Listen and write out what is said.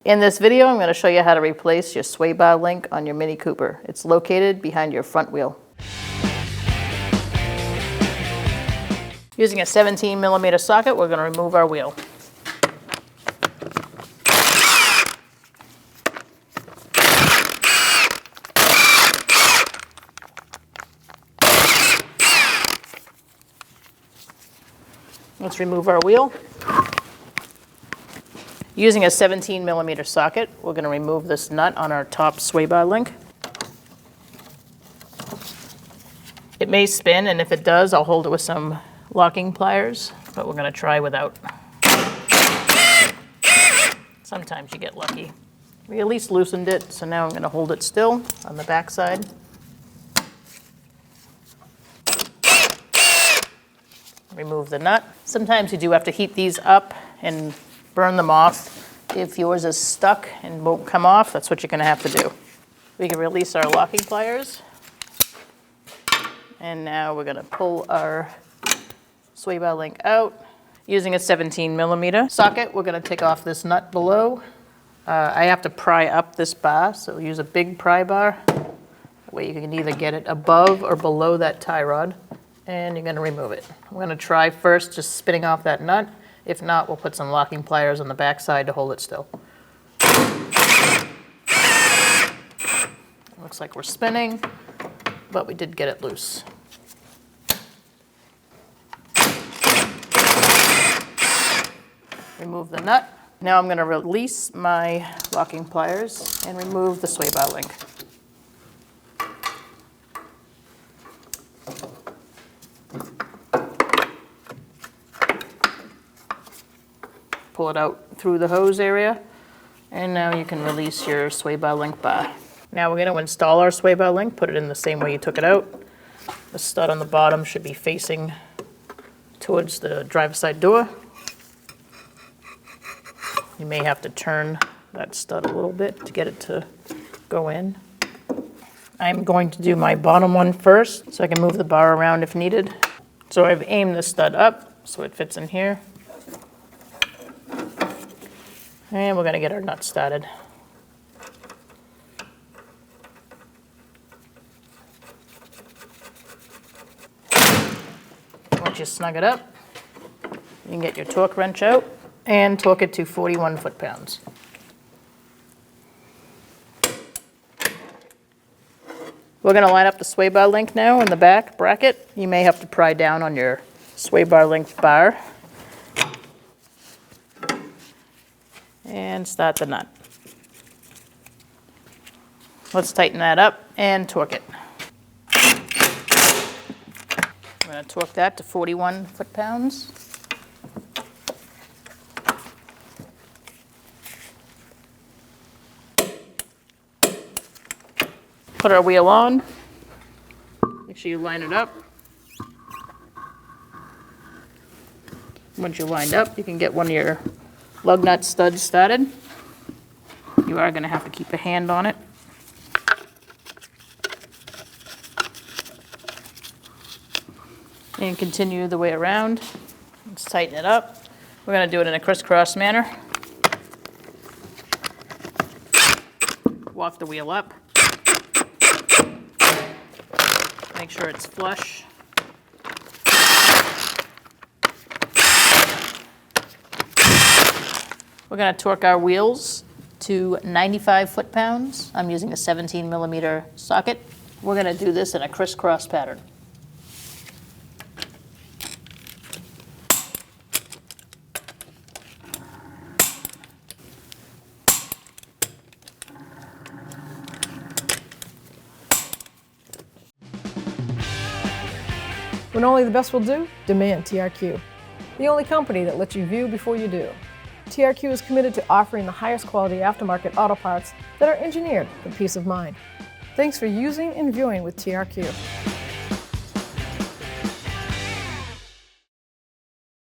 In this video, I'm going to show you how to replace your sway bar link on your Mini Cooper. It's located behind your front wheel. Using a 17mm socket, we're going to remove our wheel. Let's remove our wheel. Using a 17mm socket, we're going to remove this nut on our top sway bar link. It may spin, and if it does, I'll hold it with some locking pliers, but we're going to try without. Sometimes you get lucky. We at least loosened it, so now I'm going to hold it still on the back side. Remove the nut. Sometimes you do have to heat these up and burn them off. If yours is stuck and won't come off, that's what you're going to have to do. We can release our locking pliers. And now we're going to pull our sway bar link out. Using a 17mm socket, we're going to take off this nut below. I have to pry up this bar, so use a big pry bar. That way you can either get it above or below that tie rod. And you're going to remove it. I'm going to try first just spinning off that nut. If not, we'll put some locking pliers on the back side to hold it still. Looks like we're spinning, but we did get it loose. Remove the nut. Now I'm going to release my locking pliers and remove the sway bar link. Pull it out through the hose area, and now you can release your sway bar link bar. Now we're going to install our sway bar link, put it in the same way you took it out. The stud on the bottom should be facing towards the driver's side door. You may have to turn that stud a little bit to get it to go in. I'm going to do my bottom one first so I can move the bar around if needed. So I've aimed the stud up so it fits in here. And we're going to get our nut started. Once you snug it up, you can get your torque wrench out and torque it to 41 foot-pounds. We're going to line up the sway bar link now in the back bracket. You may have to pry down on your sway bar link bar. And start the nut. Let's tighten that up and torque it. I'm going to torque that to 41 foot-pounds. Put our wheel on. Make sure you line it up. Once you're lined up, you can get one of your lug nut studs started. You are going to have to keep a hand on it. And continue the way around. Let's tighten it up. We're going to do it in a crisscross manner. Walk the wheel up. Make sure it's flush. We're going to torque our wheels to 95 foot-pounds. I'm using a 17mm socket. We're going to do this in a crisscross pattern. When only the best will do, demand TRQ. The only company that lets you view before you do. TRQ is committed to offering the highest quality aftermarket auto parts that are engineered for peace of mind. Thanks for using and viewing with TRQ.